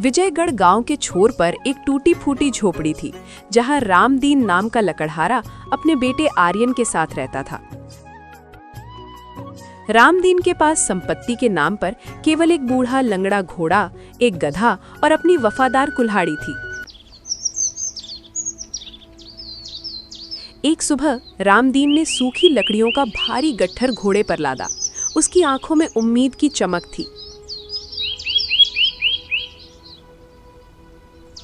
विजयगढ़ गांव के छोर पर एक टूटी फूटी झोपड़ी थी, जहां रामदीन नाम का लकड़हारा अपने बेटे आर्यन के साथ रहता था। रामदीन के पास संपत्ति के नाम पर केवल एक बूढ़ा लंगड़ा घोड़ा, एक गधा और अपनी वफादार कुल्हाड़ी थी। एक सुबह रामदीन ने सूखी लकड़ियों का भारी गट्ठर घोड़े पर लादा। उसकी आंखों में उम्मीद की चमक थी।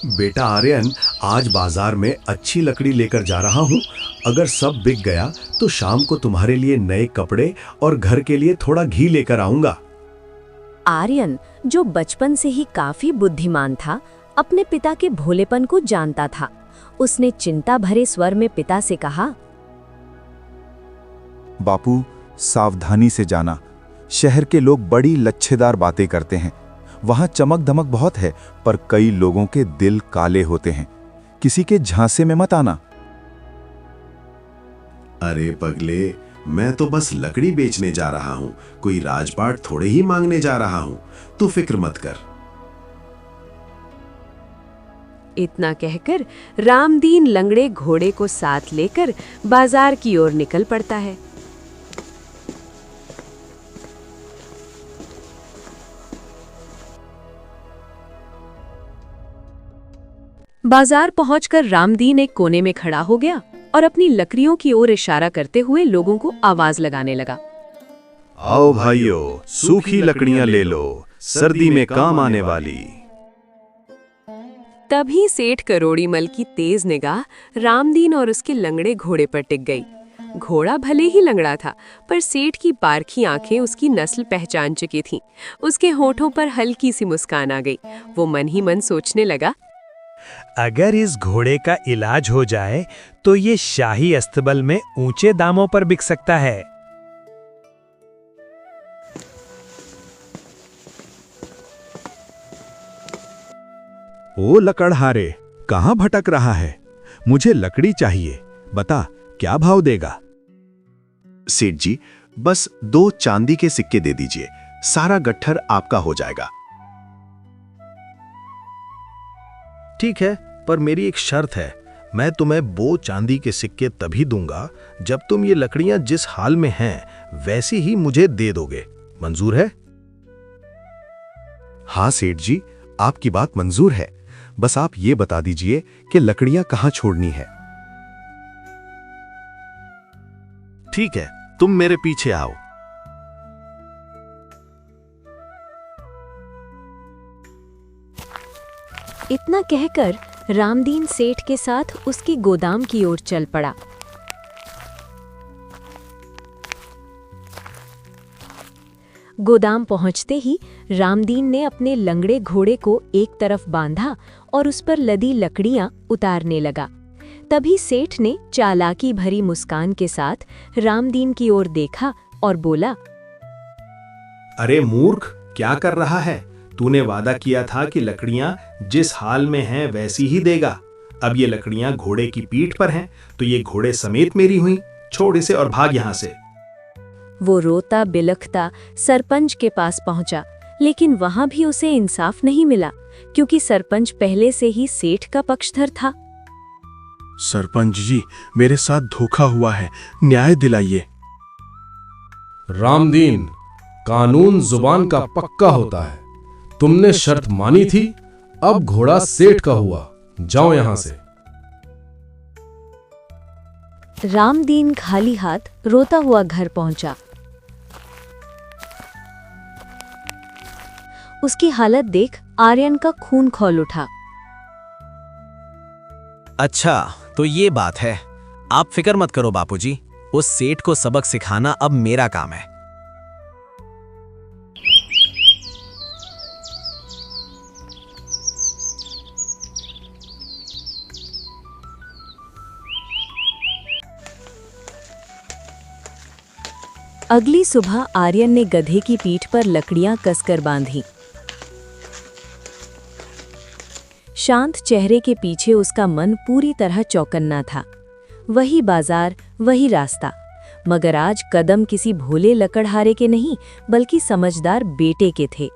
बेटा आर्यन, आज बाजार में अच्छी लकड़ी लेकर जा रहा हूँ। अगर सब बिक गया तो शाम को तुम्हारे लिए नए कपड़े और घर के लिए थोड़ा घी लेकर आऊंगा। आर्यन, जो बचपन से ही काफी बुद्धिमान था, अपने पिता के भोलेपन को जानता था। उसने चिंता भरे स्वर में पिता से कहा, बापू, सावधानी से जाना। शहर के लोग बड़ी लच्छेदार बातें करते हैं। वहां चमक धमक बहुत है, पर कई लोगों के दिल काले होते हैं। किसी के झांसे में मत आना। अरे पगले, मैं तो बस लकड़ी बेचने जा रहा हूँ, कोई राजपाट थोड़े ही मांगने जा रहा हूँ। तू फिक्र मत कर। इतना कहकर रामदीन लंगड़े घोड़े को साथ लेकर बाजार की ओर निकल पड़ता है। बाजार पहुंचकर रामदीन एक कोने में खड़ा हो गया और अपनी लकड़ियों की ओर इशारा करते हुए लोगों को आवाज लगाने लगा। आओ भाइयों, सूखी लकड़ियां ले लो, सर्दी में काम आने वाली। तभी सेठ करोड़ीमल की तेज निगाह रामदीन और उसके लंगड़े घोड़े पर टिक गई। घोड़ा भले ही लंगड़ा था, पर सेठ की पारखी आंखें उसकी नस्ल पहचान चुकी थीं। उसके होठों पर हल्की सी मुस्कान आ गई। वो मन ही मन सोचने लगा, अगर इस घोड़े का इलाज हो जाए तो ये शाही अस्तबल में ऊंचे दामों पर बिक सकता है। ओ लकड़हारे, कहाँ भटक रहा है? मुझे लकड़ी चाहिए। बता, क्या भाव देगा? सेठ जी, बस 2 चांदी के सिक्के दे दीजिए, सारा गट्ठर आपका हो जाएगा। ठीक है, पर मेरी एक शर्त है। मैं तुम्हें वो चांदी के सिक्के तभी दूंगा जब तुम ये लकड़ियां जिस हाल में हैं वैसी ही मुझे दे दोगे। मंजूर है? हाँ सेठ जी, आपकी बात मंजूर है। बस आप ये बता दीजिए कि लकड़ियां कहाँ छोड़नी है। ठीक है, तुम मेरे पीछे आओ। इतना कहकर रामदीन सेठ के साथ उसकी गोदाम की ओर चल पड़ा। गोदाम पहुंचते ही रामदीन ने अपने लंगड़े घोड़े को एक तरफ बांधा और उस पर लदी लकड़ियां उतारने लगा। तभी सेठ ने चालाकी भरी मुस्कान के साथ रामदीन की ओर देखा और बोला, अरे मूर्ख, क्या कर रहा है? तूने वादा किया था कि लकड़ियां जिस हाल में हैं वैसी ही देगा। अब ये लकड़ियां घोड़े की पीठ पर हैं, तो ये घोड़े समेत मेरी हुई। छोड़ इसे और भाग यहां से। वो रोता बिलखता सरपंच के पास पहुंचा, लेकिन वहां भी उसे इंसाफ नहीं मिला, क्योंकि सरपंच पहले से ही सेठ का पक्षधर था। सरपंच जी, मेरे साथ धोखा हुआ है, न्याय दिलाइए। रामदीन, कानून जुबान का पक्का होता है। तुमने शर्त मानी थी, अब घोड़ा सेठ का हुआ। जाओ यहां से। रामदीन खाली हाथ रोता हुआ घर पहुंचा। उसकी हालत देख आर्यन का खून खौल उठा। अच्छा, तो ये बात है। आप फिक्र मत करो बापूजी, उस सेठ को सबक सिखाना अब मेरा काम है। अगली सुबह आर्यन ने गधे की पीठ पर लकड़ियां कसकर बांधी। शांत चेहरे के पीछे उसका मन पूरी तरह चौकन्ना था। वही बाजार, वही रास्ता, मगर आज कदम किसी भोले लकड़हारे के नहीं, बल्कि समझदार बेटे के थे।